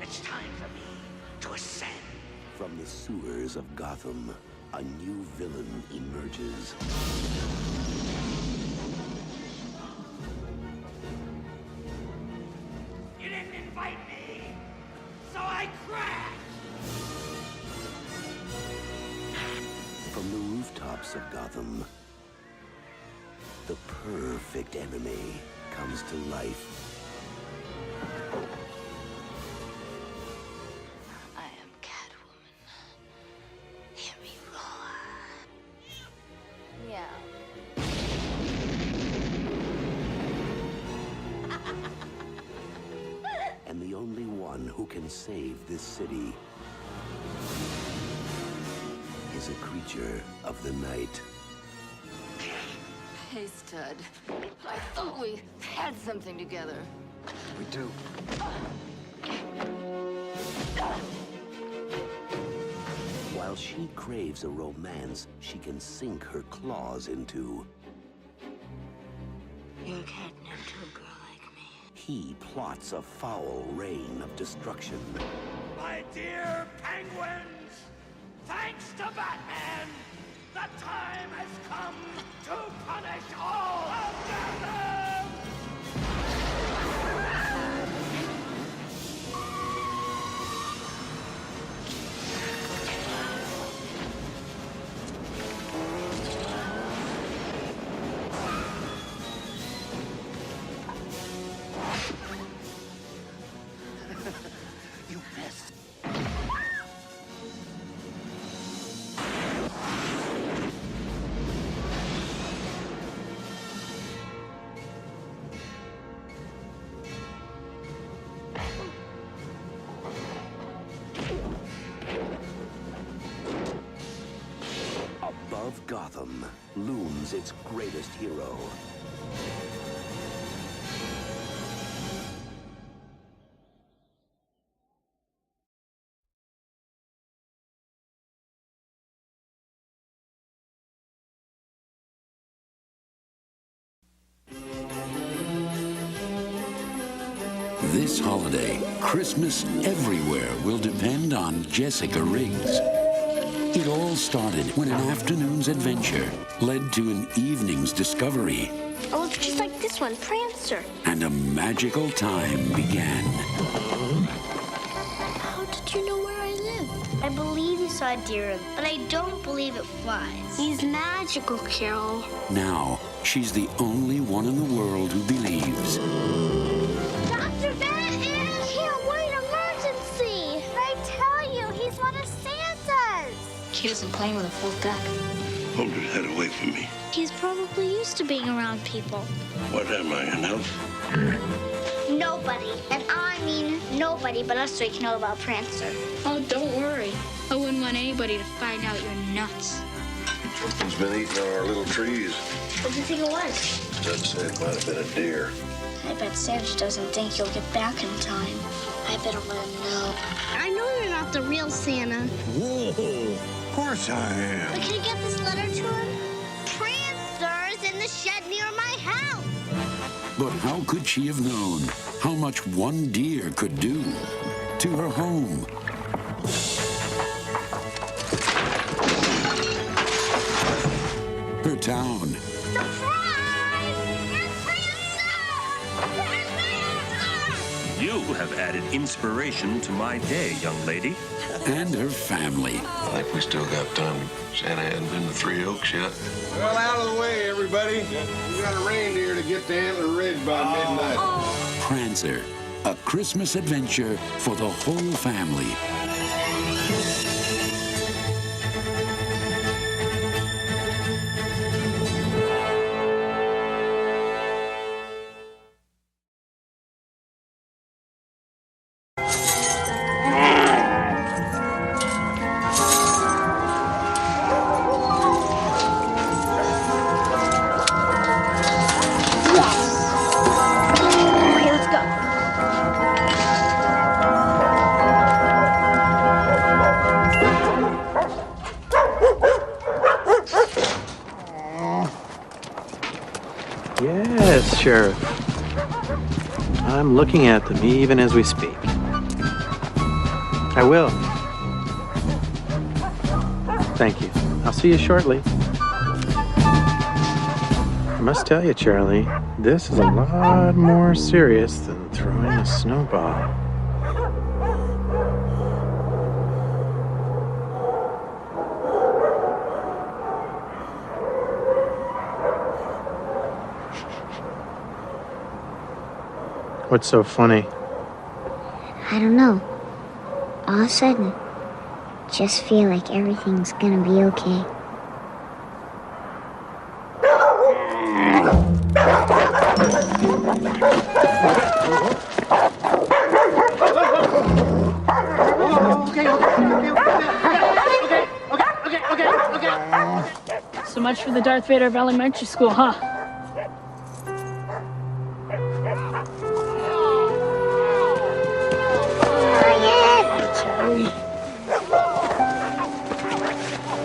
It's time for me to ascend. From the sewers of Gotham, a new villain emerges. You didn't invite me, so I crashed! From the rooftops of Gotham, the perfect enemy comes to life. I am Catwoman. Hear me roar. Yeah. And the only one who can save this city is a creature of the night. Hey, Stud. I thought we had something together. We do. While she craves a romance she can sink her claws into, You're catnip to a girl like me. he plots a foul reign of destruction. My dear penguins, thanks to Batman, the time has come to punish all of Gotham! You missed. Above Gotham looms its greatest hero. This holiday, Christmas everywhere will depend on Jessica Riggs. It all started when an afternoon's adventure led to an evening's discovery, Oh, it's just like this one, Prancer. and a magical time began. How did you know where I live? I believe you saw a deer, but I don't believe it flies. He's magical, Carol. Now, she's the only one in the world who believes. Dr. Benton! Can't wait, emergency! I tell you, he's one of Santa's. Kid isn't playing with a full deck. Hold your head away from me. He's probably used to being around people. What am I, an elf? Nobody, and I mean nobody but us three can know about Prancer. Oh, don't worry. I wouldn't want anybody to find out you're nuts. Something's been eating on our little trees. What do you think it was? I'd say it might have been a deer. I bet Santa doesn't think you'll get back in time. I better let him know. I know you're not the real Santa. Whoa, of course I am. But can you get this letter to him? Prancer's in the shed near my house. But how could she have known how much one deer could do to her home? Her town. Surprise! It's Prancer! You have added inspiration to my day, young lady. And her family. I think we still got time. Santa hadn't been to Three Oaks yet. Well, out of the way, everybody. We got a reindeer to get to Antler Ridge by midnight. Prancer, a Christmas adventure for the whole family. Okay, let's go. Yes, Sheriff. I'm looking at them even as we speak. I will. Thank you. I'll see you shortly. I must tell you, Charlie, this is a lot more serious than throwing a snowball. What's so funny? I don't know. All of a sudden, just feel like everything's gonna be okay. So much for the Darth Vader of elementary school, huh?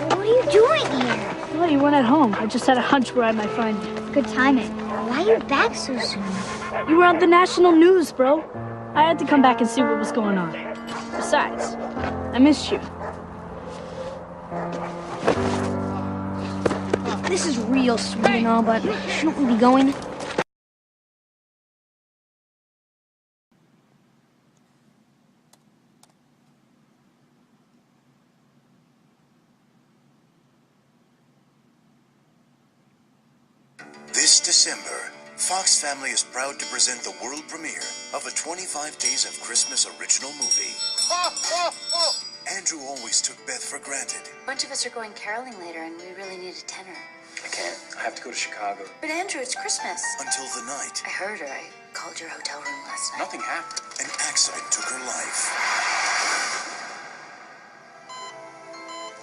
What are you doing here? Well, you weren't at home. I just had a hunch where I might find you. Good timing. Why are you back so soon? You were on the national news, bro. I had to come back and see what was going on. Besides, I missed you. This is real sweet and all, but shouldn't we be going? This December, Fox Family is proud to present the world premiere of a 25 Days of Christmas original movie. Andrew always took Beth for granted. A bunch of us are going caroling later, and we really need a tenor. I can't. I have to go to Chicago. But Andrew, it's Christmas. Until the night, I heard her. I called your hotel room last night. Nothing happened. an accident took her life.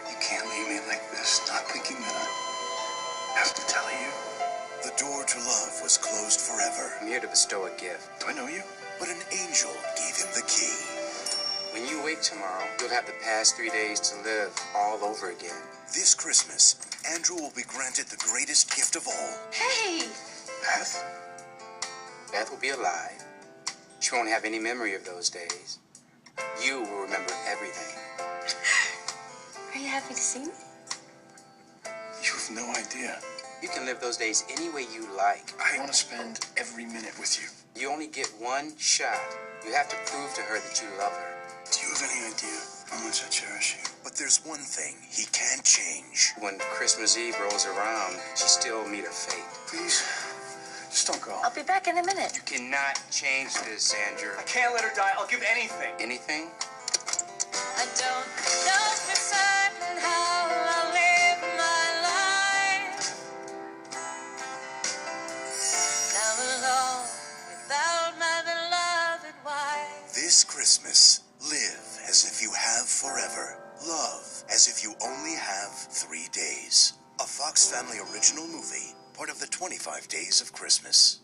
You can't leave me like this, not thinking that I have to tell you. The door to love was closed forever. I'm here to bestow a gift. Do I know you? But an angel gave him the key. When you wake tomorrow, you'll have the past 3 days to live all over again. This Christmas, Andrew will be granted the greatest gift of all. Hey! Beth? Beth will be alive. She won't have any memory of those days. You will remember everything. Are you happy to see me? You have no idea. You can live those days any way you like. I want to spend every minute with you. You only get one shot. You have to prove to her that you love her. Do you have any idea how much I cherish you? But there's one thing he can't change. When Christmas Eve rolls around, she still meet her fate. Please, just don't go. I'll be back in a minute. You cannot change this, Andrew. I can't let her die. I'll give anything. Anything? I don't know for certain how I'll live my life. Now alone, without my beloved wife. This Christmas, live as if you have forever. Love as if you only have 3 days. A Fox Family original movie, part of the 25 Days of Christmas.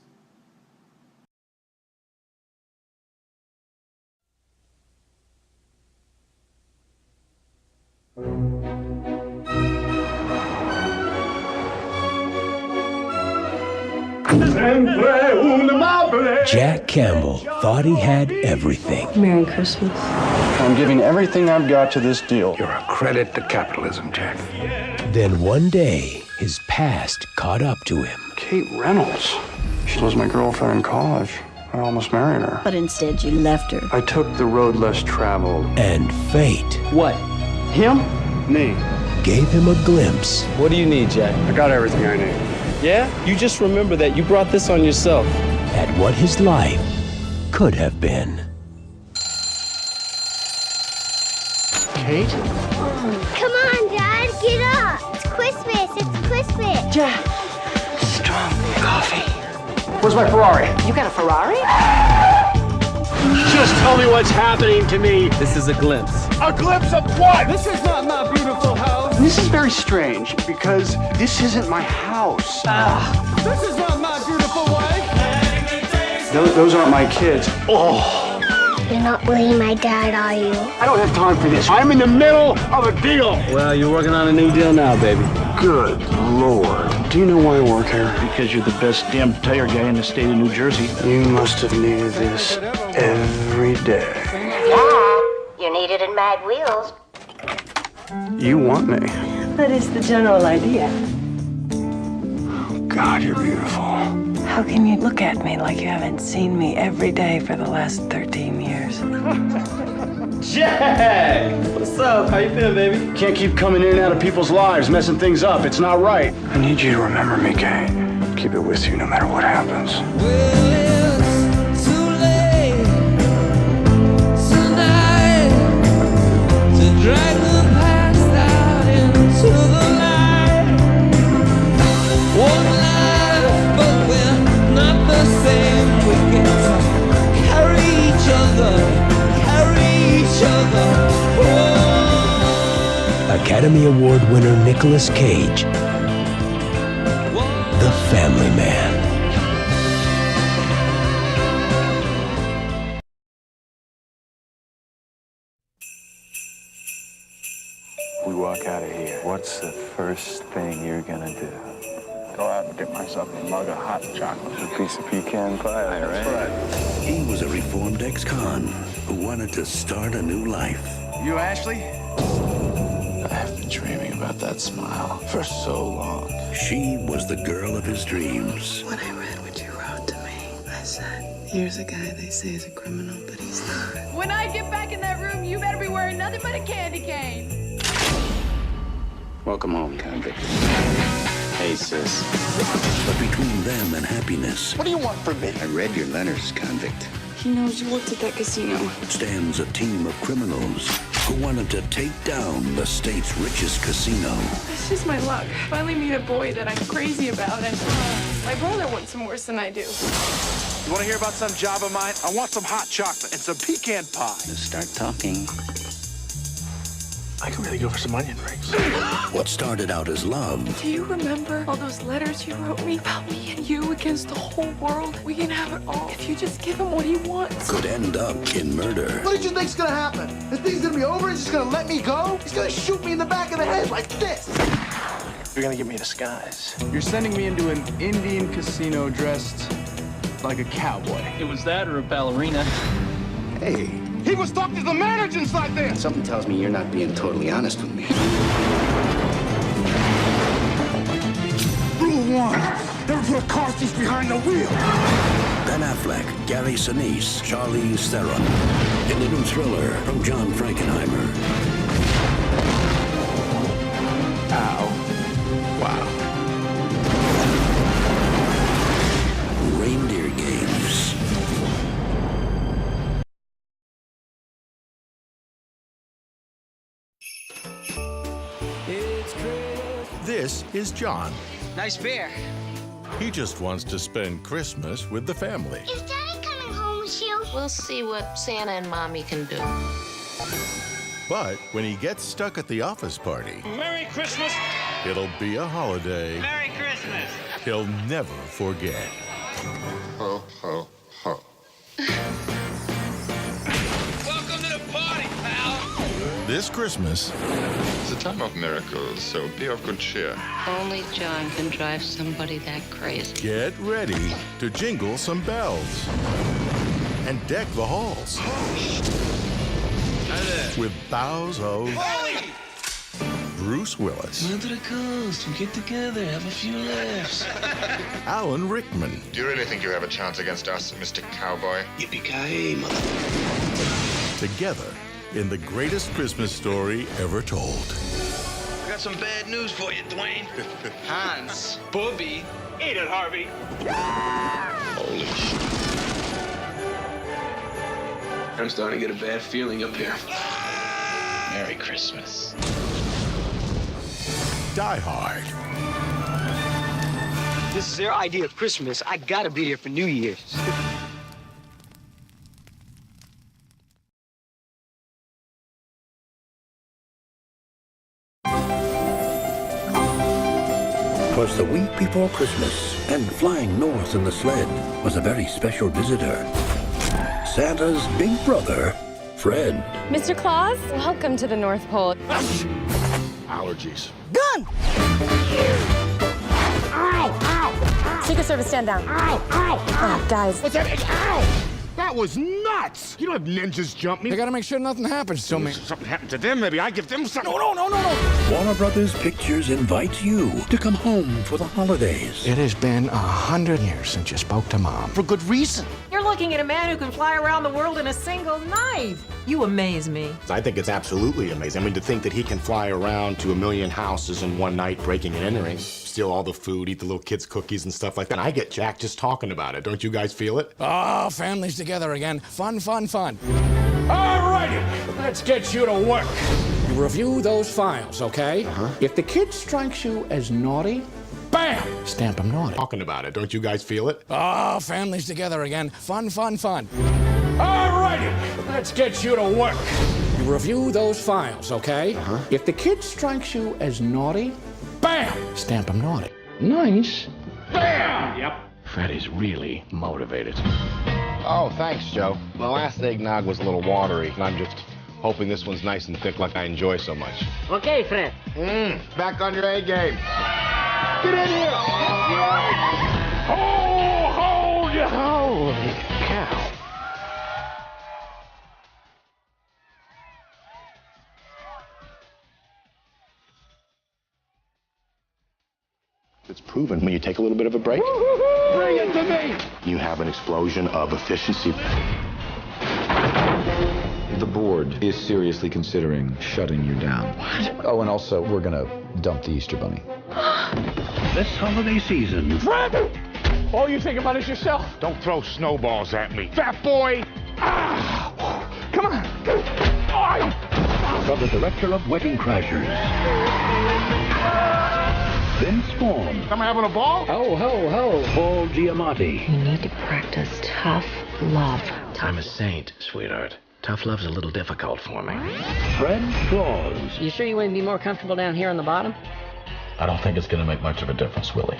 Jack Campbell thought he had everything. Merry Christmas. I'm giving everything I've got to this deal. You're a credit to capitalism, Jack. Then one day, his past caught up to him. Kate Reynolds. She was my girlfriend in college. I almost married her. But instead you left her. I took the road less traveled. And fate. What? Him? Me. Gave him a glimpse. What do you need, Jack? I got everything I need. Yeah? You just remember that you brought this on yourself. At what his life could have been. Kate? Come on, Dad, get up. It's Christmas. It's Christmas. Yeah. Strong coffee. Where's my Ferrari? You got a Ferrari? Just tell me what's happening to me. This is a glimpse. A glimpse of what? This is not my beautiful house. This is very strange because this isn't my house. This is not my beautiful wife. Those aren't my kids. Oh. You're not really my dad, are you? I don't have time for this. I'm in the middle of a deal. Well, you're working on a new deal now, baby. Good Lord. Do you know why I work here? Because you're the best damn tire guy in the state of New Jersey. You must have needed this every day. Yeah, you need needed in Mag Wheels. You want me. That is the general idea. God, you're beautiful. How can you look at me like you haven't seen me every day for the last 13 years? Jack! What's up? How you feeling, baby? Can't keep coming in and out of people's lives, messing things up. It's not right. I need you to remember me, Kate. Keep it with you no matter what happens. Drag the past out into the light. One life, but we're not the same. We get to carry each other, Oh. Academy Award winner Nicolas Cage, The Family Man. We walk out of here. What's the first thing you're gonna do? Go out and get myself a mug of hot chocolate. A piece of pecan pie, That's right? He was a reformed ex-con who wanted to start a new life. You, Ashley? I have been dreaming about that smile for so long. She was the girl of his dreams. When I read what you wrote to me, I said, here's a guy they say is a criminal, but he's not. When I get back in that room, you better be wearing nothing but a candy cane. Welcome home, convict. Hey, sis. But between them and happiness... What do you want from me? I read your letters, convict. He knows you worked at that casino. ...stands a team of criminals who wanted to take down the state's richest casino. It's just my luck. Finally meet a boy that I'm crazy about, and my brother wants him worse than I do. You want to hear about some job of mine? I want some hot chocolate and some pecan pie. Let's start talking. I could really go for some onion rings. What started out as love... Do you remember all those letters you wrote me about me and you against the whole world? We can have it all if you just give him what he wants. ...could end up in murder. What did you think's gonna happen? This thing's gonna be over? He's just gonna let me go? He's gonna shoot me in the back of the head like this. You're gonna give me a disguise. You're sending me into an Indian casino dressed like a cowboy. It was that or a ballerina. Hey. He was talking to the manager inside there. Something tells me you're not being totally honest with me. Rule 1. Never put car seats behind the wheel. Ben Affleck, Gary Sinise, Charlize Theron. In the new thriller from John Frankenheimer. Ow. Wow. Reindeer Games. This is John. Nice beer. He just wants to spend Christmas with the family. Is Daddy coming home with you? We'll see what Santa and Mommy can do. But when he gets stuck at the office party, Merry Christmas. it'll be a holiday Merry Christmas. he'll never forget. Ho, ho, ho. Welcome to the party, pal. This Christmas, It's a time of miracles, so be of good cheer. Only John can drive somebody that crazy. get ready to jingle some bells and deck the halls with bows of Bruce Willis, Run to the coast, we get together, have a few laughs. Alan Rickman, Do you really think you have a chance against us, Mr. Cowboy? Yippee-ki-yay, mother. together in the greatest Christmas story ever told. I got some bad news for you, Dwayne. Hans, Bobby. Eat it, Harvey. Holy shit. I'm starting to get a bad feeling up here. Merry Christmas. Die Hard. This is their idea of Christmas. I gotta be here for New Year's. Was the week before Christmas, and flying north in the sled was a very special visitor. Santa's big brother, Fred. Mr. Claus, welcome to the North Pole. Allergies. Gun! Ow! Ow! Secret Service, stand down. Ow! Ow! Oh, guys. What's that? Ow! That was nuts! You don't have ninjas jump me. I gotta make sure nothing happens to me. If something happened to them, maybe I give them something. No. Warner Brothers Pictures invites you to come home for the holidays. It has been 100 years since you spoke to Mom. For good reason. You're looking at a man who can fly around the world in a single night. You amaze me. I think it's absolutely amazing. I mean, to think that he can fly around to 1 million houses in one night, breaking and entering, steal all the food, eat the little kids' cookies and stuff like that. I get jacked just talking about it. Don't you guys feel it? Oh, families together again. Fun. All righty, let's get you to work. You review those files, okay? If the kid strikes you as naughty, bam, stamp him naughty. Talking about it. Don't you guys feel it? Oh, families together again. Fun. All righty, let's get you to work. You review those files, okay? If the kid strikes you as naughty, bam, stamp him naughty. Nice. Bam! Yep. Freddy's really motivated. Oh, thanks, Joe. The last eggnog was a little watery, and I'm just hoping this one's nice and thick like I enjoy so much. Okay, Fred. Back on your A game. Get in here! Holy cow. It's proven when you take a little bit of a break, Bring it to me! you have an explosion of efficiency. The board is seriously considering shutting you down. What? Oh, and also, we're gonna dump the Easter Bunny. This holiday season, Fred! All you think about is yourself. Don't throw snowballs at me, fat boy! Come on. from the director of Wedding Crashers, Vince Vaughn. I'm having a ball? Ho, ho, ho. Paul Giamatti. You need to practice tough love. I'm a saint, sweetheart. Tough love's a little difficult for me. Fred Claus. You sure you wouldn't be more comfortable down here on the bottom? I don't think it's gonna make much of a difference, Willie.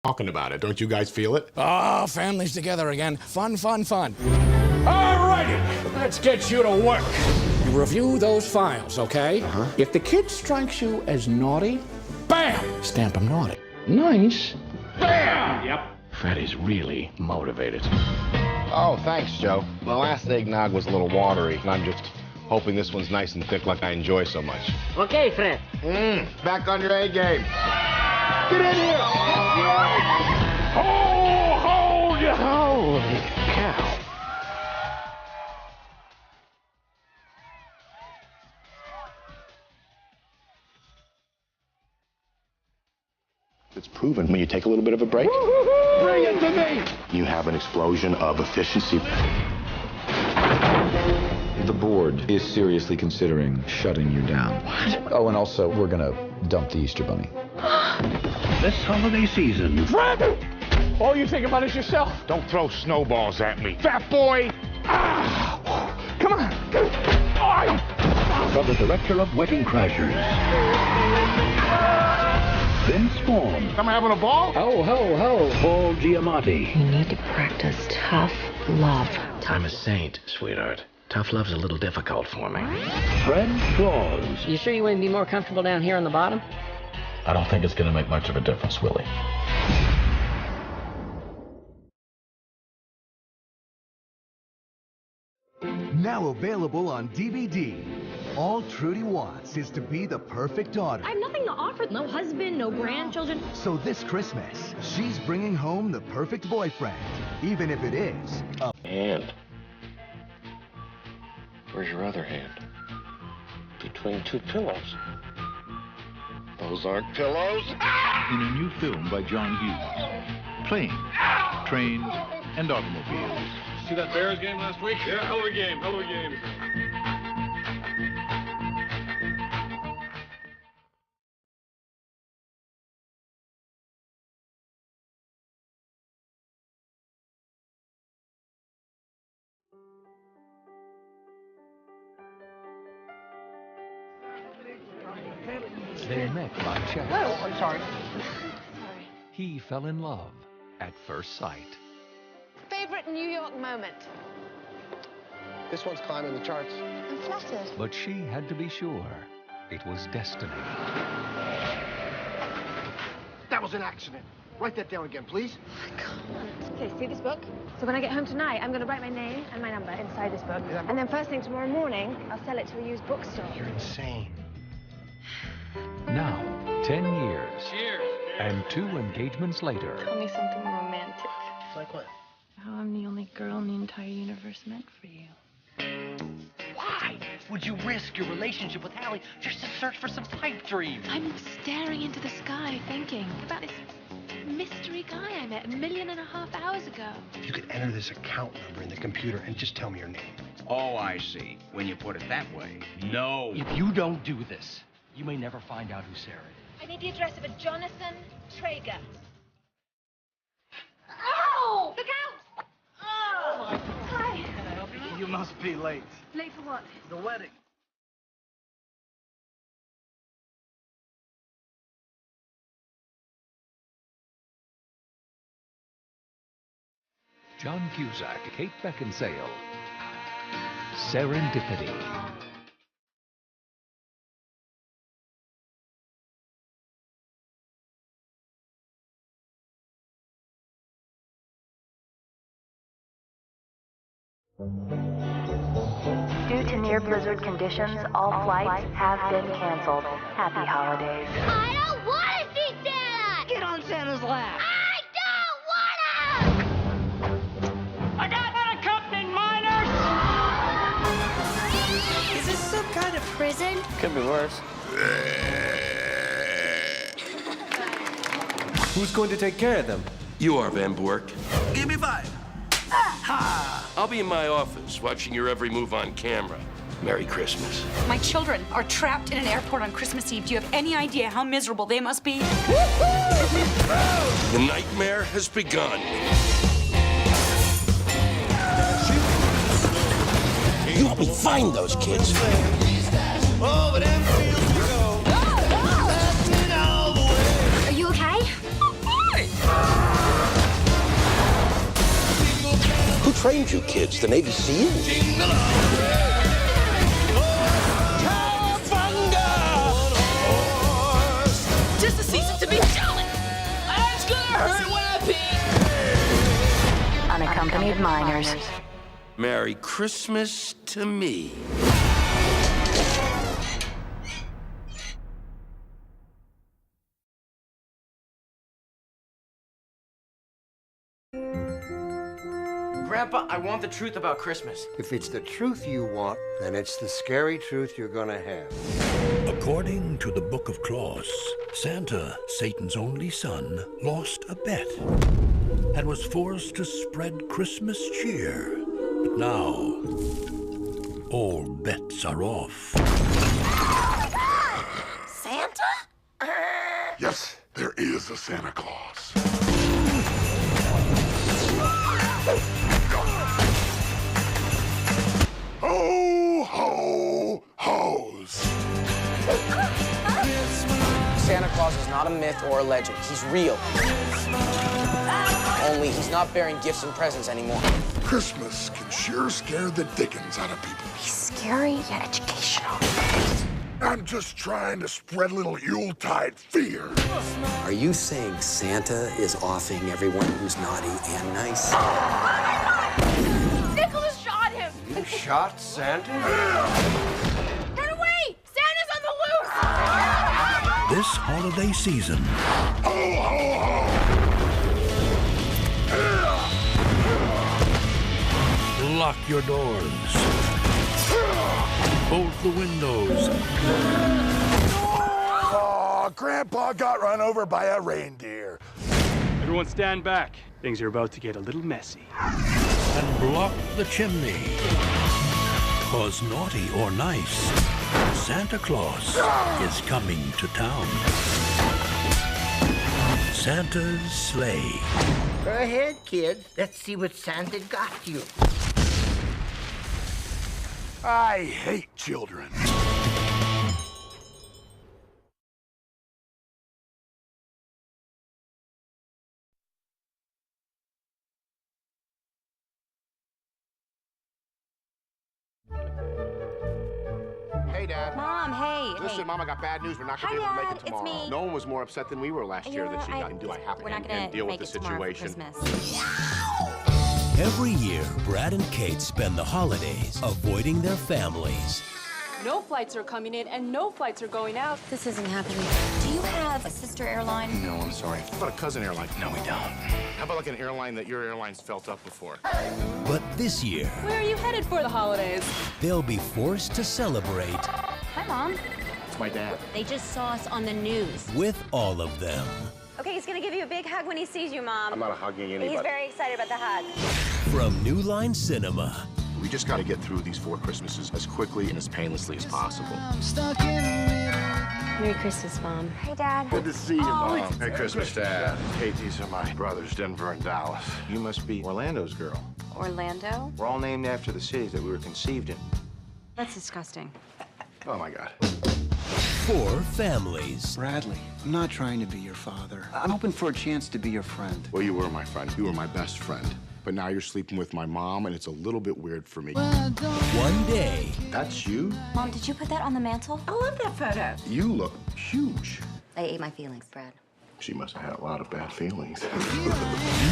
Talking about it. Don't you guys feel it? Oh, families together again. Fun. All righty, let's get you to work. You review those files, okay? If the kid strikes you as naughty, bam, stamp him naughty. Nice. Bam! Yep. Freddy's really motivated. Oh, thanks, Joe. The last eggnog was a little watery, and I'm just hoping this one's nice and thick like I enjoy so much. Okay, Fred. Back on your A game. Get in here! Holy cow. It's proven when you take a little bit of a break, Bring it to me! you have an explosion of efficiency. The board is seriously considering shutting you down. What? Oh, and also, we're gonna dump the Easter Bunny. This holiday season, Fred! All you think about is yourself. Don't throw snowballs at me, fat boy! Come on. from the director of Wedding Crashers, Vince Vaughn. I'm having a ball? Ho, ho, ho. Paul Giamatti. You need to practice tough love. I'm a saint, sweetheart. Tough love's a little difficult for me. Fred Claus. You sure you wouldn't be more comfortable down here on the bottom? I don't think it's gonna make much of a difference, Willie. Now available on DVD. All Trudy wants is to be the perfect daughter. I have nothing to offer. No husband, no grandchildren. So this Christmas, she's bringing home the perfect boyfriend, even if it is a Hand. Where's your other hand? Between two pillows. Those aren't pillows. In a new film by John Hughes. Planes, trains, and automobiles. See that Bears game last week? Yeah, hell of a game, hell of a game. They met by chance. Oh, I'm sorry. He fell in love at first sight. Favorite New York moment? This one's climbing the charts. I'm flattered. But she had to be sure it was destiny. that was an accident. Write that down again, please. Okay, see this book? So when I get home tonight, I'm going to write my name and my number inside this book. Yeah. And then first thing tomorrow morning, I'll sell it to a used bookstore. You're insane. Now, 10 years. Cheers. And 2 engagements later. Tell me something romantic. Like what? How I'm the only girl in the entire universe meant for you. Why would you risk your relationship with Hallie just to search for some pipe dream? I'm staring into the sky thinking about this mystery guy I met 1.5 million hours ago. If you could enter this account number in the computer and just tell me your name. Oh, I see. When you put it that way. No. If you don't do this, you may never find out who Sarah is. I need the address of a Jonathan Traeger. Oh! Look out! Oh! Hi. You must be late. Late for what? The wedding. John Cusack, Kate Beckinsale. Serendipity. Due to near blizzard conditions, all flights have been canceled. Happy holidays. I don't want to see Santa! Get on Santa's lap. I don't want to! I got unaccompanied minors! Is this some kind of prison? Could be worse. Who's going to take care of them? You are, Van Bork. Give me 5. I'll be in my office watching your every move on camera. Merry Christmas. My children are trapped in an airport on Christmas Eve. Do you have any idea how miserable they must be? The nightmare has begun. You help me find those kids. Are you okay? Who trained you kids? The Navy SEALs? Just a season to be jolly. It's gonna hurt when I pee. Unaccompanied minors. Merry Christmas to me. Grandpa, I want the truth about Christmas. If it's the truth you want, then it's the scary truth you're gonna have. According to the Book of Claus, Santa, Satan's only son, lost a bet and was forced to spread Christmas cheer. But now, all bets are off. Santa? Yes, there is a Santa Claus. Ho, ho, hos. Santa Claus is not a myth or a legend. He's real. Only he's not bearing gifts and presents anymore. Christmas can sure scare the dickens out of people. He's scary yet educational. I'm just trying to spread a little Yuletide fear. Are you saying Santa is offing everyone who's naughty and nice? Nicholas shot him! You shot Santa? Run away! Santa's on the loose! This holiday season, Ho, ho, ho! lock your doors. Bolt the windows. Oh, Grandpa got run over by a reindeer. Everyone stand back. Things are about to get a little messy. And block the chimney. 'Cause naughty or nice, Santa Claus is coming to town. Santa's sleigh. Go ahead, kid. Let's see what Santa got you. I hate children. Hey, Hey, Dad. Mom, hey. Listen, Mom, I got bad news. We're not going to be able to make it tomorrow. It's me. No one was more upset than we were last year that she got into a happen and deal with the situation. Every year, Brad and Kate spend the holidays avoiding their families. No flights are coming in and no flights are going out. This isn't happening. Do you have a sister airline? No, I'm sorry. How about a cousin airline? No, we don't. How about like an airline that your airline's felt up before? But this year, Where are you headed for the holidays? they'll be forced to celebrate Hi, Mom. It's my dad. They just saw us on the news. with all of them. Okay, he's gonna give you a big hug when he sees you, Mom. I'm not hugging anybody. He's very excited about the hug. From New Line Cinema, We just got to get through these 4 Christmases as quickly and as painlessly as possible. Merry Christmas, Mom. Hey, Dad. Good to see you, Mom. Merry Christmas, Dad. Kate, these are my brothers, Denver and Dallas. You must be Orlando's girl. Orlando? We're all named after the cities that we were conceived in. That's disgusting. Oh, my God. 4 families. Bradley, I'm not trying to be your father. I'm hoping for a chance to be your friend. Well, you were my friend. You were my best friend. But now you're sleeping with my mom, and it's a little bit weird for me. One day, That's you? Mom, did you put that on the mantle? I love that photo. You look huge. I ate my feelings, Brad. She must have had a lot of bad feelings.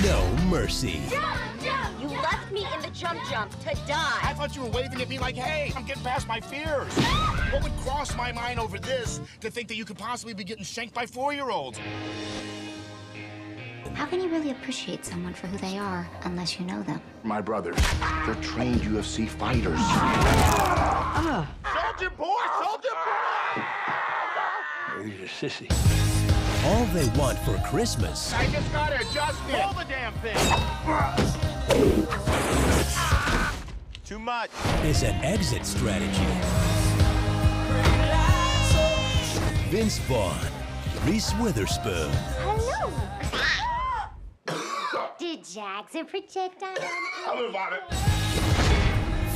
no mercy. You left me in the jump to die. I thought you were waving at me like, hey, I'm getting past my fears. What would cross my mind over this to think that you could possibly be getting shanked by 4-year-olds? How can you really appreciate someone for who they are unless you know them? My brothers, they're trained UFC fighters. Soldier boy! Soldier boy! You're a sissy. All they want for Christmas I just got to adjust it. Hold the damn thing. Too much. is an exit strategy. Vince Vaughn, Reese Witherspoon, Hello. Did Jackson project on I'll move on it.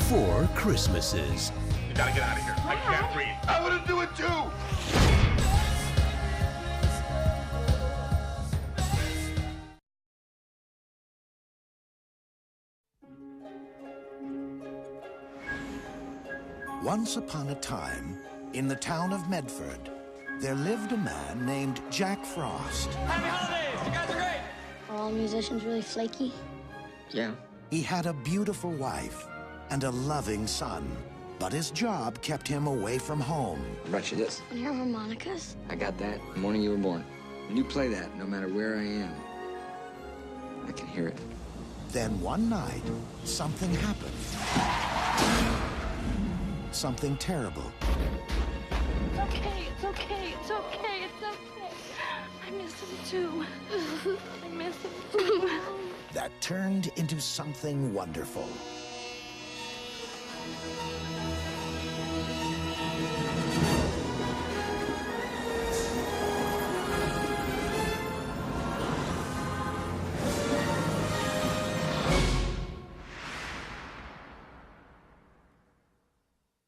4 Christmases. You gotta get out of here. I can't breathe. I want to do it too. Once upon a time, in the town of Medford, there lived a man named Jack Frost. Happy holidays! You guys are great! Are all musicians really flaky? Yeah. He had a beautiful wife and a loving son, but his job kept him away from home. I brought you this. And your harmonicas? I got that the morning you were born. And you play that no matter where I am. I can hear it. Then one night, something happened. Something terrible. It's okay, it's okay, it's okay, it's okay. I miss him too. I miss him too. That turned into something wonderful.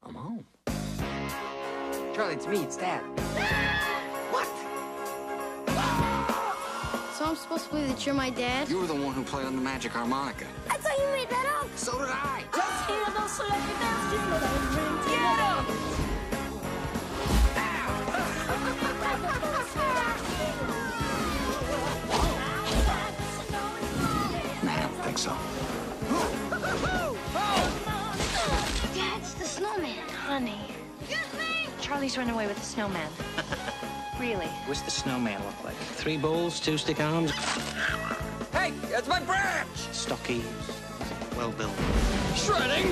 I'm home. Charlie, it's me, it's Dad. So I'm supposed to believe that you're my dad? You were the one who played on the magic harmonica. I thought you made that up. So did I. Let's hear those selected dance. You know that ring. Get up! Man, I don't think so. Dad's the snowman. Honey. Charlie's run away with the snowman. Really? What's the snowman look like? 3 bowls, 2 stick arms? Hey, that's my branch! Stocky, well built. Shredding!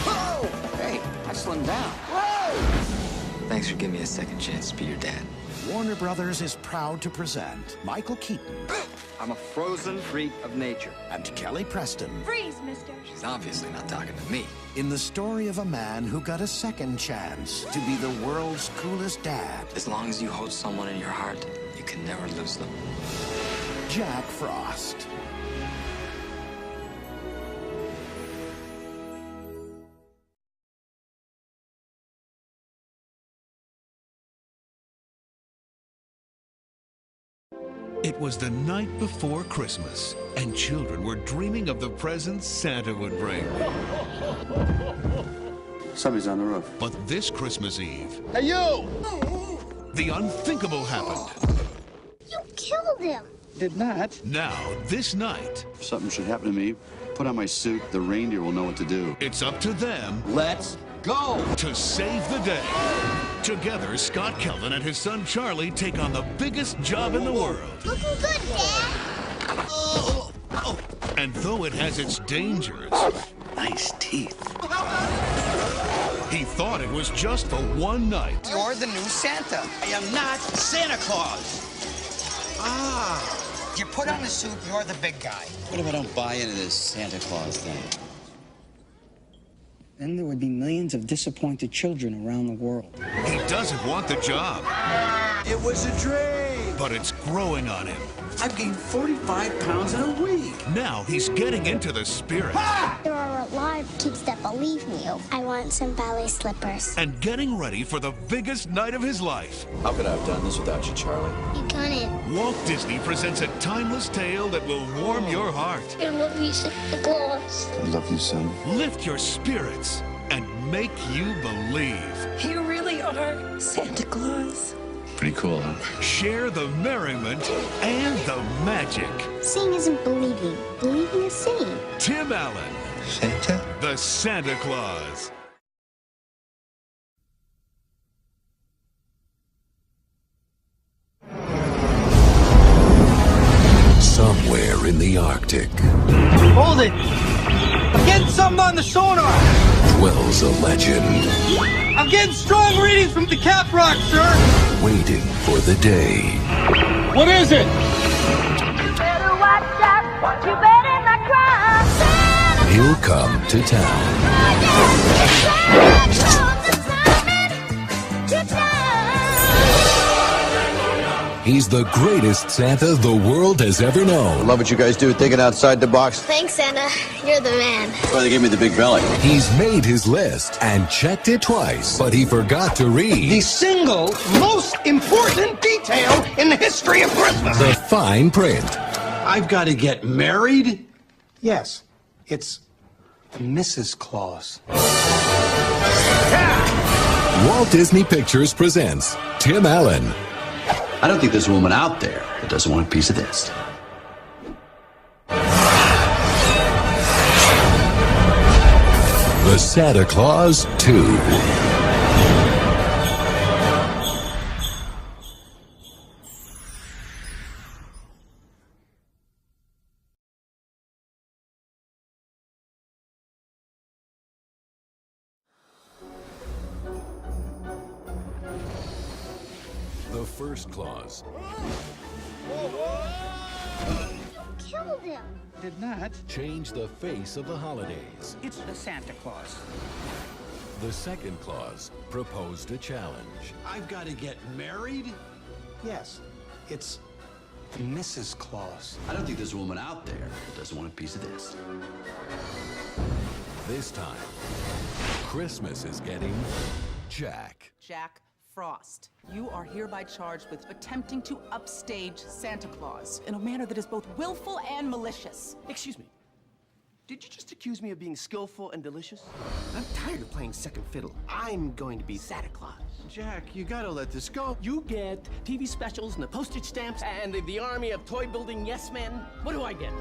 Whoa! Hey, I slimmed down. Whoa! Thanks for giving me a second chance to be your dad. Warner Brothers is proud to present Michael Keaton. I'm a frozen freak of nature. And Kelly Preston. Freeze, mister. She's obviously not talking to me. In the story of a man who got a second chance to be the world's coolest dad. As long as you hold someone in your heart, you can never lose them. Jack Frost. It was the night before Christmas, and children were dreaming of the presents Santa would bring. Somebody's on the roof. But this Christmas Eve, Hey, you! the unthinkable happened. You killed him. Did not. Now, this night, If something should happen to me, put on my suit. The reindeer will know what to do. it's up to them Let's go! to save the day. Together, Scott Kelvin and his son Charlie take on the biggest job in the world. Looking good, Dad. And though it has its dangers, Nice teeth. he thought it was just for one night. You're the new Santa. I am not Santa Claus. You put on the suit, you're the big guy. What if I don't buy into this Santa Claus thing? Then there would be millions of disappointed children around the world. He doesn't want the job, It was a dream. but it's growing on him. I've gained 45 pounds in a week. Now he's getting into the spirit There are a lot of kids that believe me. I want some ballet slippers. and getting ready for the biggest night of his life. How could I have done this without you, Charlie? You couldn't. Walt Disney presents a timeless tale that will warm your heart, I love you, Santa Claus. I love you, son. lift your spirits, and make you believe. You really are Santa Claus. Pretty cool, huh? Share the merriment and the magic. Seeing isn't believing. Believing is seeing. Tim Allen, Santa? the Santa Claus. Somewhere in the Arctic Hold it! I'm getting something on the sonar! dwells a legend I'm getting strong readings from the Cap Rock, sir! waiting for the day What is it? You better watch out. You better not cry. he'll come to town. He's the greatest Santa the world has ever known. Love what you guys do, thinking outside the box. Thanks, Santa. You're the man. That's why they gave me the big belly. He's made his list and checked it twice, but he forgot to read The single most important detail in the history of Christmas! the fine print. I've got to get married? Yes, it's Mrs. Claus. Walt Disney Pictures presents Tim Allen, I don't think there's a woman out there that doesn't want a piece of this. The Santa Claus 2. The First Claus. You killed him. Did not. Changed the face of the holidays. It's the Santa Claus. The Second Claus proposed a challenge. I've got to get married? Yes, it's Mrs. Claus. I don't think there's a woman out there that doesn't want a piece of this. This time, Christmas is getting Jack. Jack Frost, you are hereby charged with attempting to upstage Santa Claus in a manner that is both willful and malicious. Excuse me. Did you just accuse me of being skillful and delicious? I'm tired of playing second fiddle. I'm going to be Santa Claus. Jack, you gotta let this go. You get TV specials and the postage stamps and the army of toy-building yes men. What do I get?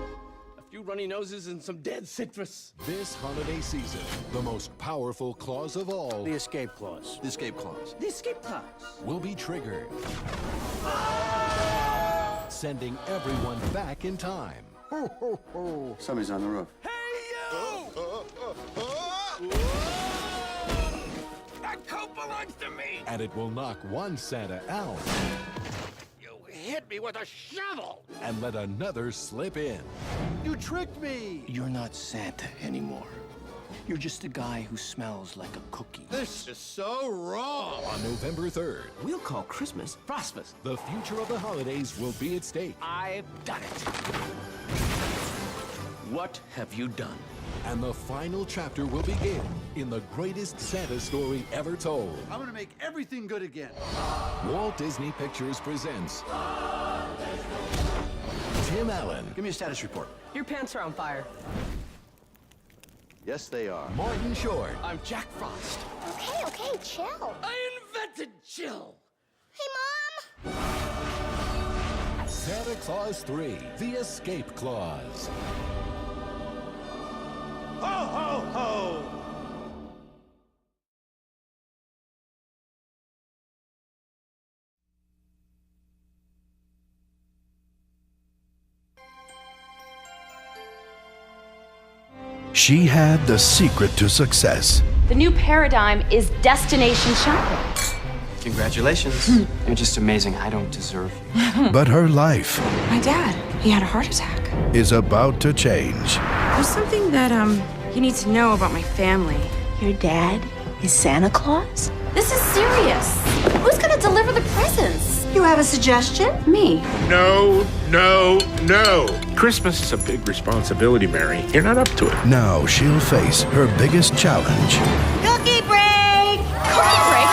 A few runny noses and some dead citrus. This holiday season, the most powerful clause of all The escape clause. The escape clause. The escape clause. will be triggered, sending everyone back in time. Ho, ho, ho. Somebody's on the roof. That coat belongs to me! And it will knock one Santa out You hit me with a shovel! and let another slip in. You tricked me! You're not Santa anymore. You're just a guy who smells like a cookie. This is so wrong! On November 3rd, We'll call Christmas Frostmas. the future of the holidays will be at stake. I've done it. What have you done? And the final chapter will begin in the greatest Santa story ever told. I'm gonna make everything good again. Walt Disney Pictures presents Tim Allen, Give me a status report. Your pants are on fire. Yes, they are. Martin Short, I'm Jack Frost. Hey, chill. I invented chill. Hey, Mom. Santa Claus 3, The Escape Clause. Ho, ho, ho! She had the secret to success. The new paradigm is destination shopping. Congratulations. You're just amazing. I don't deserve you. But her life My dad, he had a heart attack. is about to change. There's something that, you need to know about my family. Your dad is Santa Claus? This is serious. Who's gonna deliver the presents? You have a suggestion? Me. No, no, no. Christmas is a big responsibility, Mary. You're not up to it. Now she'll face her biggest challenge. Cookie break! Cookie break?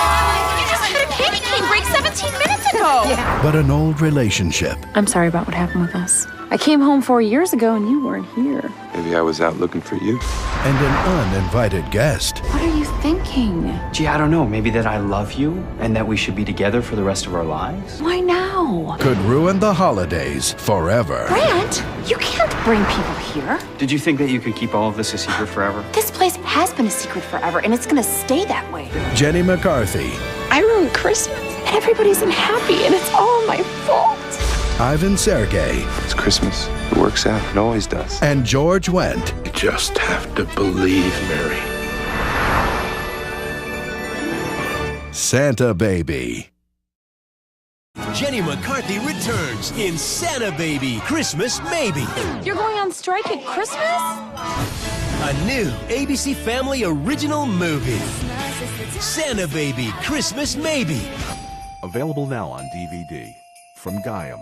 You just had a candy cane break 17 minutes ago! But an old relationship I'm sorry about what happened with us. I came home 4 years ago and you weren't here. Maybe I was out looking for you. and an uninvited guest. What are you thinking? Gee, I don't know. Maybe that I love you and that we should be together for the rest of our lives? Why now? Could ruin the holidays forever. Grant, you can't bring people here. Did you think that you could keep all of this a secret forever? This place has been a secret forever, and it's gonna stay that way. Jenny McCarthy. I ruined Christmas, and everybody's unhappy, and it's all my fault. Ivan Sergey. It's Christmas. It works out. It always does. And George Wendt. You just have to believe, Mary. Santa Baby. Jenny McCarthy returns in Santa Baby, Christmas Maybe. You're going on strike at Christmas? A new ABC Family original movie. Santa Baby, Christmas Maybe. Available now on DVD from Gaiam.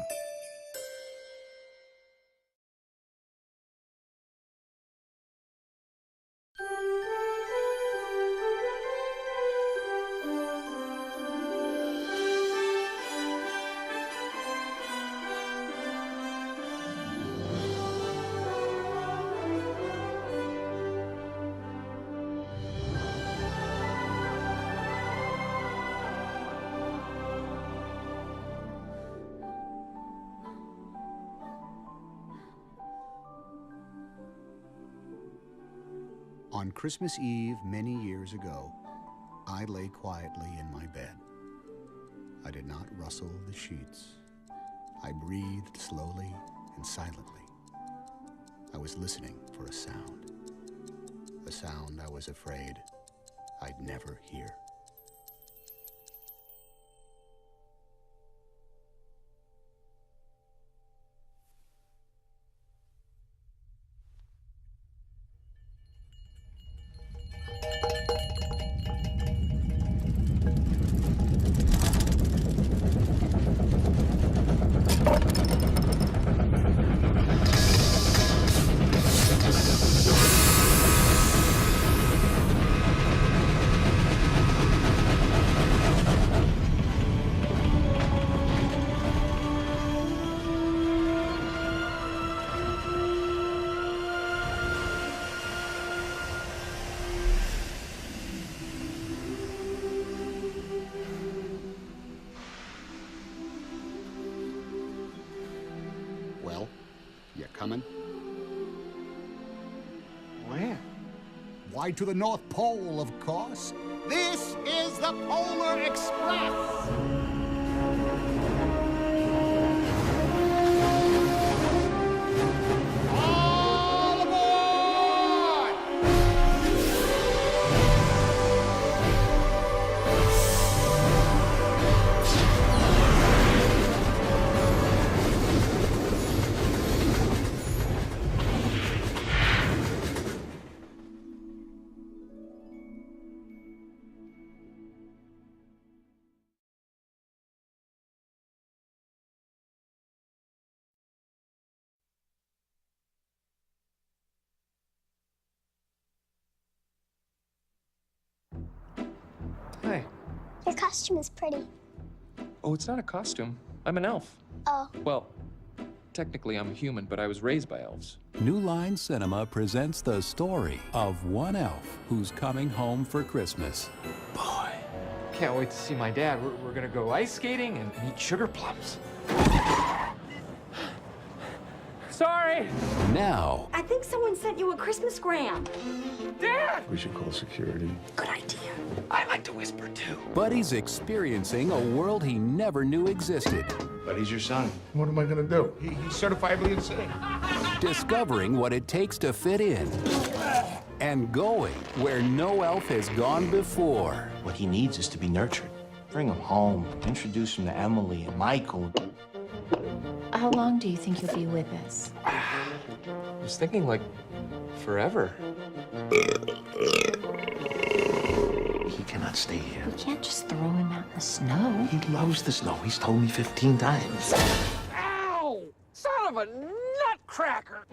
On Christmas Eve, many years ago, I lay quietly in my bed. I did not rustle the sheets. I breathed slowly and silently. I was listening for a sound I was afraid I'd never hear. Well, you coming? Where? Why, to the North Pole, of course. This is the Polar Express! All aboard! Hi. Your costume is pretty. Oh, it's not a costume. I'm an elf. Oh. Well, technically I'm human, but I was raised by elves. New Line Cinema presents the story of one elf who's coming home for Christmas. Boy, can't wait to see my dad. We're gonna go ice skating and eat sugar plums. Sorry. Now, I think someone sent you a Christmas-gram. Dad! We should call security. Good idea. I like to whisper too. Buddy's experiencing a world he never knew existed. But he's your son. What am I gonna do? He's certifiably insane. Discovering what it takes to fit in. And going where no elf has gone before. What he needs is to be nurtured. Bring him home. Introduce him to Emily and Michael. How long do you think you'll be with us? I was thinking like forever. He cannot stay here. We can't just throw him out in the snow. He loves the snow. He's told me 15 times. Ow! Son of a nutcracker!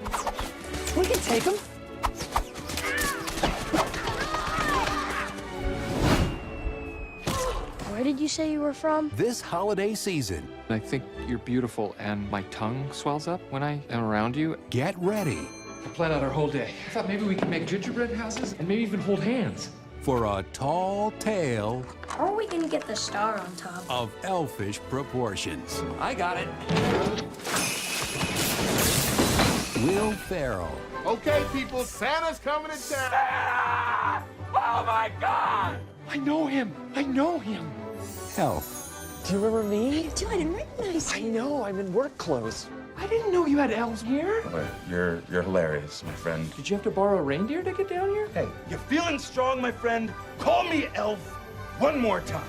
We can take him. Where did you say you were from? This holiday season, I think you're beautiful and my tongue swells up when I am around you. get ready I planned out our whole day. I thought maybe we could make gingerbread houses and maybe even hold hands. for a tall tale How are we gonna get the star on top? of elfish proportions. I got it. Will Ferrell, Okay, people, Santa's coming to town. Oh my God! I know him. I know him. Elf, Do you remember me? Dude, I didn't recognize I you. know. I'm in work clothes. I didn't know you had elves here. You're hilarious, my friend. Did you have to borrow a reindeer to get down here? Hey, you feeling strong, my friend? Call me Elf one more time.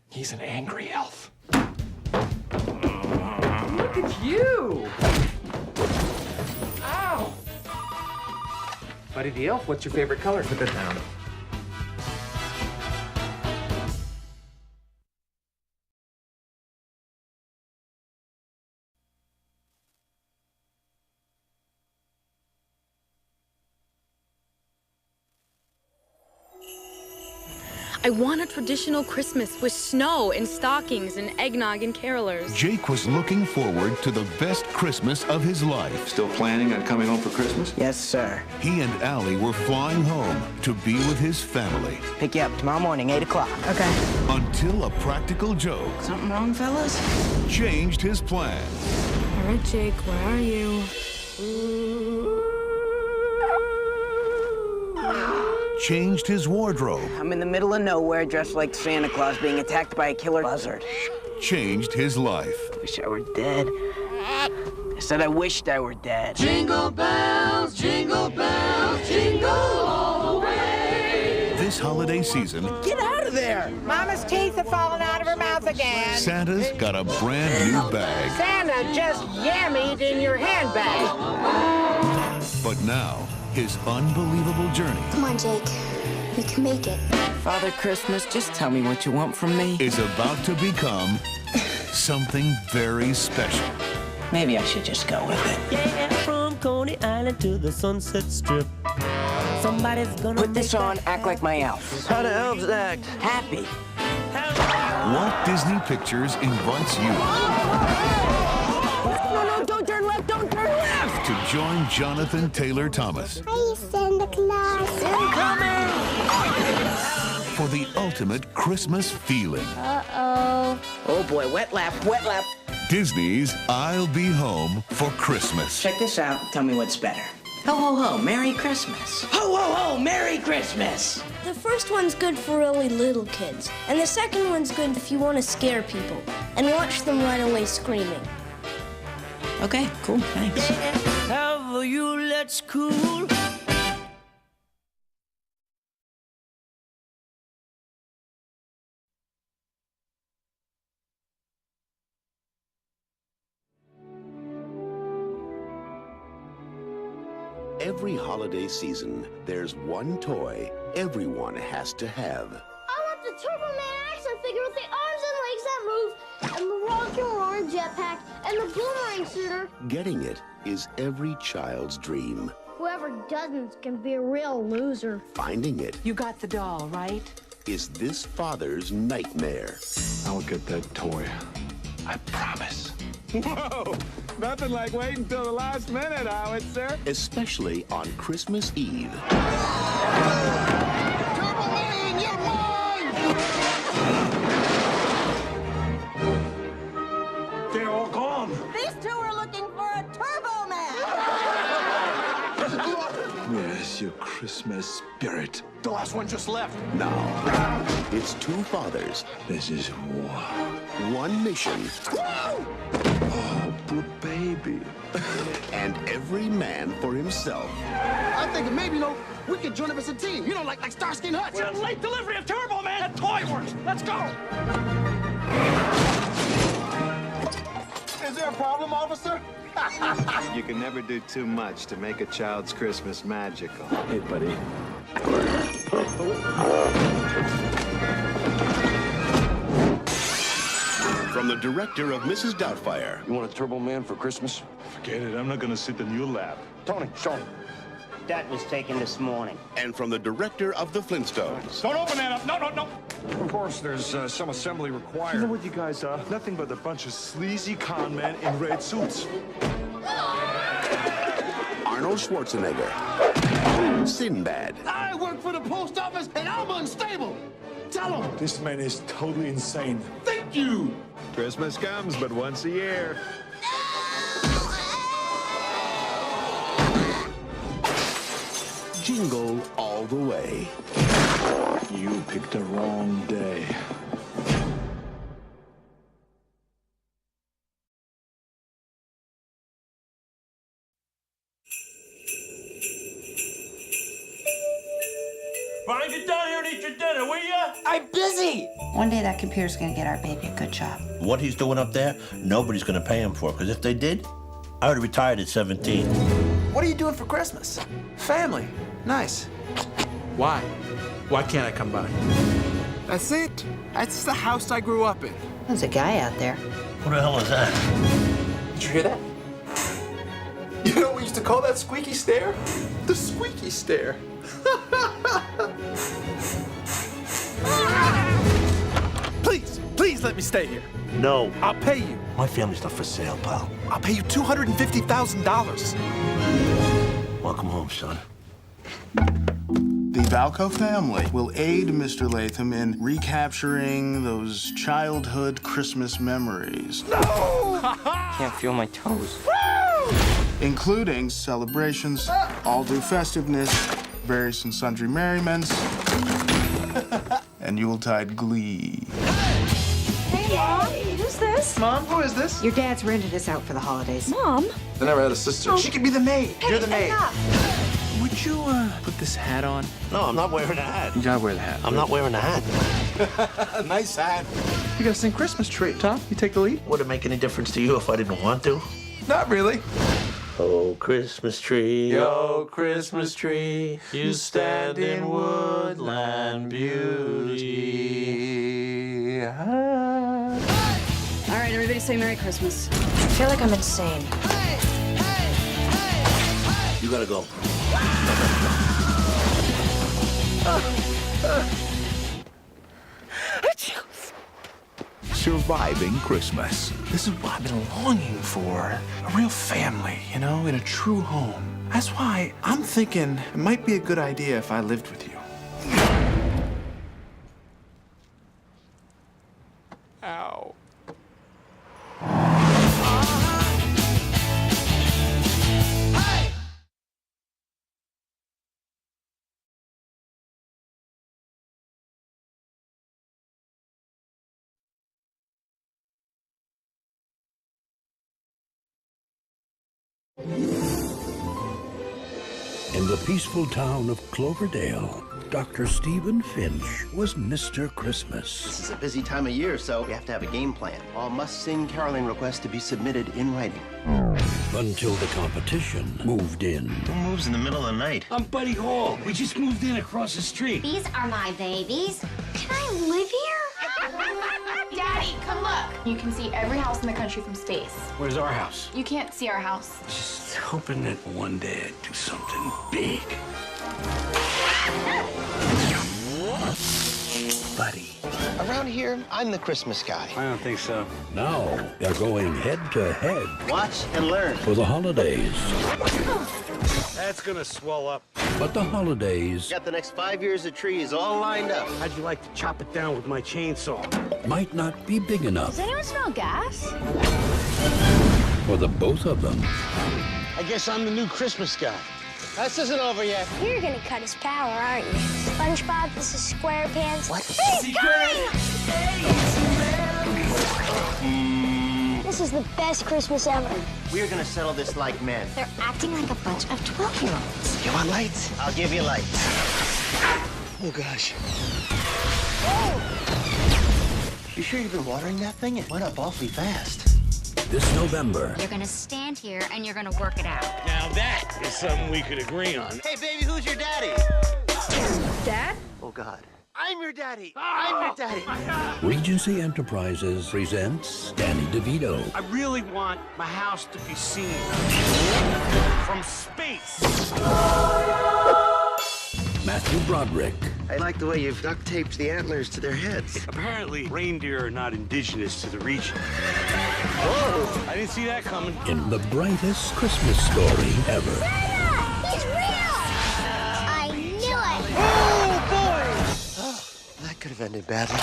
He's an angry elf. Look at you! Ow! Buddy the Elf, what's your favorite color? Put that down. I want a traditional Christmas with snow and stockings and eggnog and carolers. Jake was looking forward to the best Christmas of his life. Still planning on coming home for Christmas? Yes, sir. He and Allie were flying home to be with his family. Pick you up tomorrow morning, 8 o'clock. Okay. Until a practical joke Something wrong, fellas? changed his plans. All right, Jake, where are you? Changed his wardrobe. I'm in the middle of nowhere dressed like Santa Claus being attacked by a killer buzzard. Changed his life. Wish I were dead. I said I wished I were dead. Jingle bells, jingle all the way. This holiday season, Get out of there! Mama's teeth have fallen out of her mouth again. Santa's got a brand new bag. Santa just yammied in your handbag. But now, his unbelievable journey Come on, Jake. We can make it. Father Christmas, just tell me what you want from me. is about to become something very special. Maybe I should just go with it. Yeah, from Coney Island to the Sunset Strip. Somebody's gonna Put this on, act like my elf. How do elves act? Happy. Walt Disney Pictures invites you No, don't turn left, don't turn left! to join Jonathan Taylor Thomas Hi, Santa Claus. Incoming! for the ultimate Christmas feeling. Uh-oh. Oh boy, wet lap, wet lap. Disney's I'll Be Home for Christmas. Check this out, tell me what's better. Ho, ho, ho, Merry Christmas. Ho, ho, ho, Merry Christmas. The first one's good for really little kids, and the second one's good if you want to scare people and watch them run away screaming. Okay, cool, thanks. Have you let's cool? Every holiday season, there's one toy everyone has to have. I want the Turbo Man action figure with the arms and legs that move, and the rock and roll jetpack, and the boomerang shooter. Getting it is every child's dream. Whoever doesn't can be a real loser. Finding it You got the doll, right? is this father's nightmare. I'll get that toy. I promise. Whoa! Nothing like waiting till the last minute, Howitzer. Especially on Christmas Eve. Turbo Man, you're mine! They're all gone. These two are looking for a Turbo Man. Where's your Christmas spirit? The last one just left. Now, it's two fathers. This is war. One mission. Oh, poor baby. And every man for himself. I'm thinking maybe, we could join up as a team. Like Starsky and Hutch. We're on late delivery of Turbo Man at Toy Works. Let's go. Is there a problem, officer? You can never do too much to make a child's Christmas magical. Hey, buddy. From the director of Mrs. Doubtfire. You want a Turbo Man for Christmas? Forget it. I'm not going to sit in your lap. Tony, show him. That was taken this morning. And from the director of The Flintstones. Don't open that up. No. Of course, there's some assembly required. You know what you guys are? Nothing but a bunch of sleazy con men in red suits. Arnold Schwarzenegger. Sinbad. I work for the post office and I'm unstable. Tell him. This man is totally insane. Thank you. Christmas comes but once a year. Jingle all the way. You picked the wrong day. Why don't you get down here and eat your dinner, will ya? I'm busy. One day that computer's gonna get our baby a good job. What he's doing up there, nobody's gonna pay him for, because if they did, I would have retired at 17. What are you doing for Christmas? Family. Nice. Why? Why can't I come by? That's it. That's the house I grew up in. There's a guy out there. Who the hell is that? Did you hear that? You know what we used to call that squeaky stair? The squeaky stair. Please let me stay here. No. I'll pay you. My family's not for sale, pal. I'll pay you $250,000. Welcome home, son. The Valco family will aid Mr. Latham in recapturing those childhood Christmas memories. No! Can't feel my toes. Including celebrations, all-due festiveness, various and sundry merriments, and Yuletide glee. Hey, Mom. Who's this? Mom, who is this? Your dad's rented us out for the holidays. Mom? I never had a sister. She could be the maid. Hey, You're the maid. enough. Would you, put this hat on? No, I'm not wearing a hat. You gotta wear the hat. I'm not wearing a hat. Nice hat. You gotta sing Christmas Tree. Tom, you take the lead? Would it make any difference to you if I didn't want to? Not really. Oh, Christmas tree. Oh, Christmas tree, you stand in woodland beauty. All right, everybody say Merry Christmas. I feel like I'm insane. You gotta go. Surviving Christmas. This is what I've been longing for. A real family, in a true home. That's why I'm thinking it might be a good idea if I lived with you. Ow. In the peaceful town of Cloverdale, Dr. Stephen Finch was Mr. Christmas. This is a busy time of year, so we have to have a game plan. All must-sing caroling requests to be submitted in writing. Until the competition moved in. Who moves in the middle of the night? I'm Buddy Hall. We just moved in across the street. These are my babies. Can I live here? Daddy, come look. You can see every house in the country from space. Where's our house? You can't see our house. Just hoping that one day I'd do something big. Buddy. Around Around here, I'm the Christmas guy. I don't think so. Now they're going head to head. Watch and learn. For the holidays. That's gonna swell up. But the holidays Got the next 5 years of trees all lined up. How'd you like to chop it down with my chainsaw? might not be big enough Does anyone smell gas? for the both of them. I guess I'm the new Christmas guy. This isn't over yet. You're gonna cut his power, aren't you? SpongeBob, this is SquarePants. What? He's coming! This is the best Christmas ever. We're gonna settle this like men. They're acting like a bunch of 12-year-olds. You want lights? I'll give you lights. Oh, gosh. You sure you've been watering that thing? It went up awfully fast. This November, You're gonna stand here and you're gonna work it out. Now that is something we could agree on. Hey, baby, who's your daddy? Dad? Oh, God. I'm your daddy. I'm your daddy. Regency Enterprises presents Danny DeVito, I really want my house to be seen from space. Matthew Broderick, I like the way you've duct taped the antlers to their heads. Apparently, reindeer are not indigenous to the region. Whoa! I didn't see that coming. in the brightest Christmas story ever. He's real! I knew it! Oh, that could have ended badly.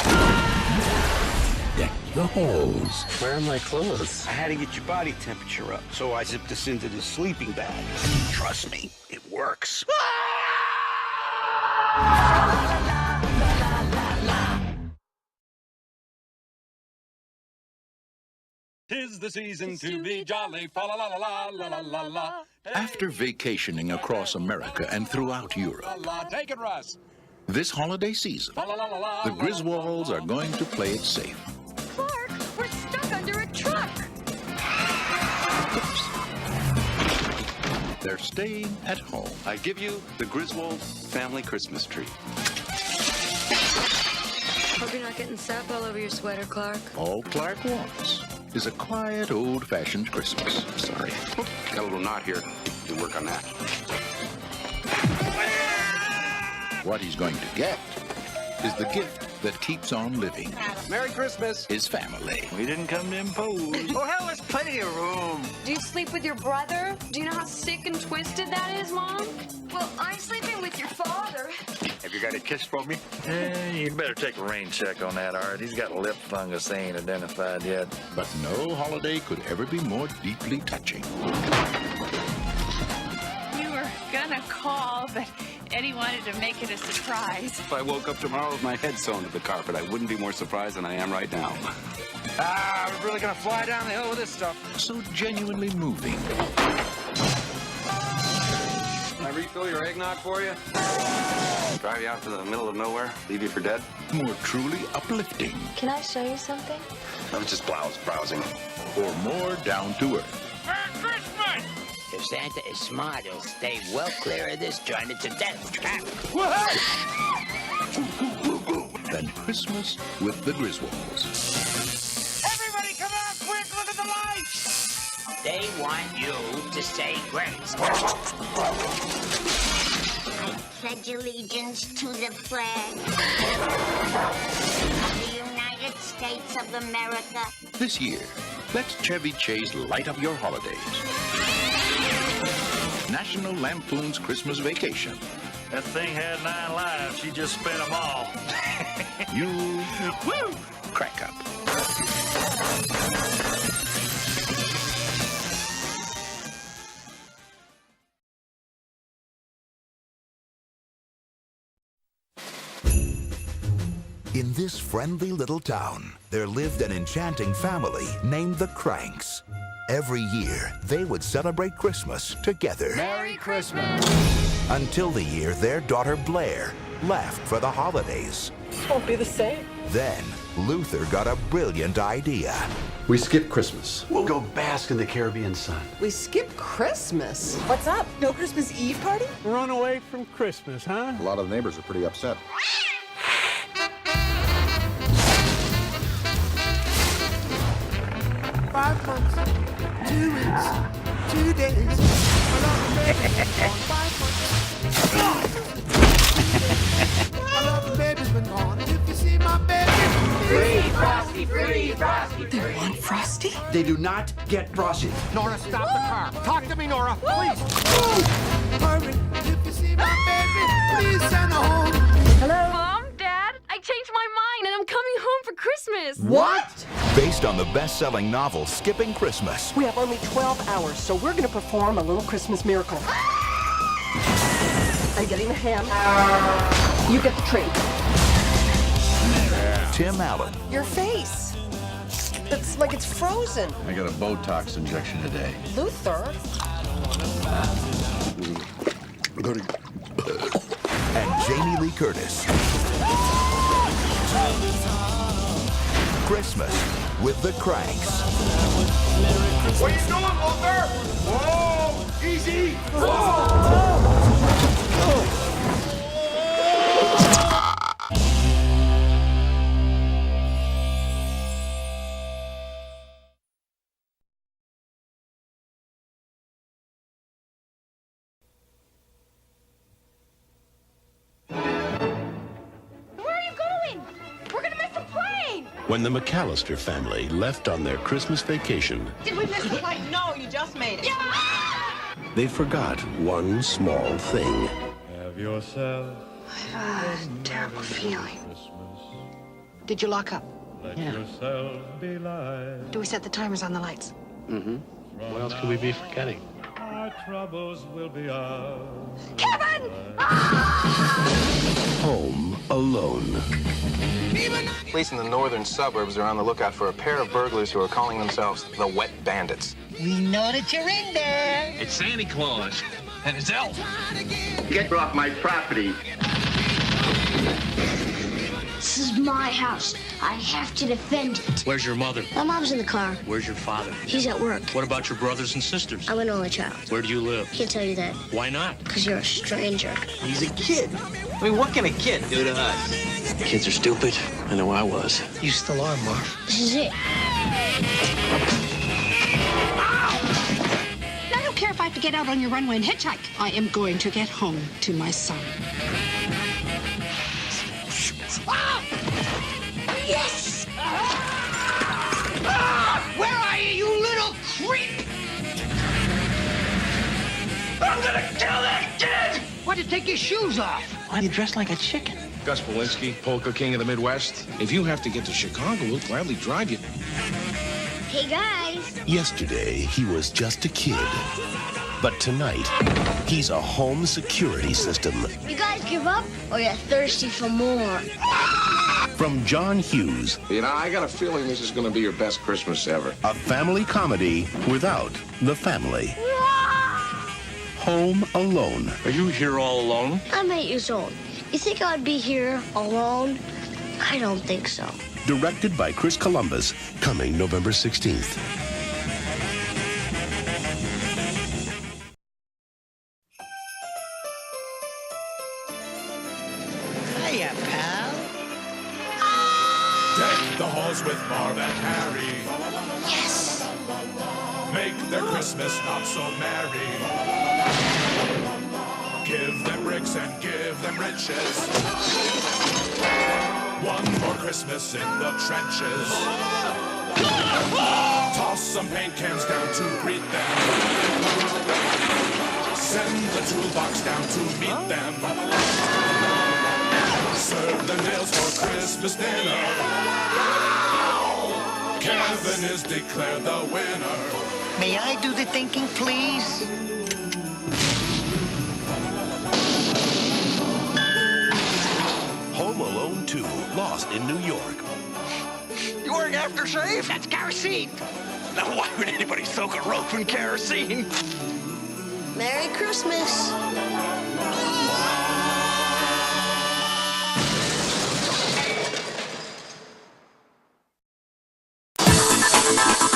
Deck the halls Where are my clothes? I had to get your body temperature up, so I zipped this into this sleeping bag. Trust me, it works. Tis the season to be jolly, fa la la la la la la la. After vacationing across America and throughout Europe, Take it, Russ. this holiday season, the Griswolds are going to play it safe. Clark, we're stuck under a truck! They're staying at home. I give you the Griswold family Christmas tree. Hope you're not getting sap all over your sweater, Clark. All Clark wants is a quiet, old-fashioned Christmas. Sorry. Got a little knot here. You can work on that. What he's going to get is the gift that keeps on living. Merry Christmas. His family. We didn't come to impose. Oh, hell, there's plenty of room. Do you sleep with your brother? Do you know how sick and twisted that is, Mom? Well, I'm sleeping with your father. Have you got a kiss for me? You'd better take a rain check on that, Art. He's got lip fungus they ain't identified yet. But no holiday could ever be more deeply touching. You were gonna call, but Eddie wanted to make it a surprise. If I woke up tomorrow with my head sewn to the carpet, I wouldn't be more surprised than I am right now. We're really gonna fly down the hill with this stuff. So genuinely moving. Can I refill your eggnog for you? Drive you out to the middle of nowhere, leave you for dead? More truly uplifting. Can I show you something? I was just browsing. Or more down to earth. If Santa is smart, he'll stay well clear of this joint. It's a death trap. Than Christmas with the Griswolds. Everybody come on, quick, look at the lights! They want you to say grace. I pledge allegiance to the flag of the United States of America. This year, let Chevy Chase light up your holidays. National Lampoon's Christmas Vacation. That thing had 9 lives. She just spent them all. You crack up. In this friendly little town, there lived an enchanting family named the Cranks. Every year, they would celebrate Christmas together. Merry Christmas. Until the year their daughter Blair left for the holidays. Won't be the same. Then, Luther got a brilliant idea. We skip Christmas. We'll go bask in the Caribbean sun. We skip Christmas? What's up? No Christmas Eve party? Run away from Christmas, huh? A lot of the neighbors are pretty upset. $5 months, 2 weeks, 2 days. My love baby's gone 5 months. My love baby's been gone. If you see my baby, frosty? They do not get frosty. Nora, stop the car. Talk to me, Nora, please. Hurry, if you see my baby, please send her home. Hello? Mom? Dad? I changed my mind and I'm coming home for Christmas. What? Based on the best-selling novel Skipping Christmas. We have only 12 hours, so we're going to perform a little Christmas miracle. I'm getting the ham. You get the tree. Tim Allen. Your face. It's like it's frozen. I got a Botox injection today. Luther. And Jamie Lee Curtis. Christmas with the Cranks. What are you doing, Luther? Whoa! Easy! When the McAllister family left on their Christmas vacation, Did we miss the flight? No, you just made it. they forgot one small thing. Have yourself A terrible feeling. Did you lock up? let yourself be light. Do we set the timers on the lights? Mm-hmm. What else could we be forgetting? Our troubles will be ours. Kevin! Home Alone. Police in the northern suburbs are on the lookout for a pair of burglars who are calling themselves the Wet Bandits. We know that you're in there. It's Santa Claus and his elf. Get off my property. This is my house. I have to defend it. Where's your mother? My mom's in the car. Where's your father? He's at work. What about your brothers and sisters? I'm an only child. Where do you live? Can't tell you that. Why not? Because you're a stranger. He's a kid. I mean, what can a kid do to us? Kids are stupid. I know I was. You still are, Marv. This is it. I don't care if I have to get out on your runway and hitchhike. I am going to get home to my son. Yes! Where are you, you little creep? I'm gonna kill that kid! Why'd you take your shoes off? Why are you dressed like a chicken? Gus Polinski, Polka King of the Midwest. If you have to get to Chicago, we'll gladly drive you. Hey, guys. Yesterday, he was just a kid. But tonight, he's a home security system. You guys give up or you're thirsty for more? From John Hughes. You know, I got a feeling this is going to be your best Christmas ever. A family comedy without the family. Home Alone. Are you here all alone? I'm 8 years old. You think I'd be here alone? I don't think so. Directed by Chris Columbus. Coming November 16th. Hiya, pal. Deck the halls with Marv and Harry. Yes. Make their Christmas not so merry. Give them bricks and give them riches. One more Christmas in the trenches. Toss some paint cans down to greet them. Send the toolbox down to meet them. Serve the nails for Christmas dinner. Kevin is declared the winner. May I do the thinking, please? Home Alone 2, Lost in New York. You wearing aftershave? That's kerosene. Now, why would anybody soak a rope in kerosene? Merry Christmas. Thank you.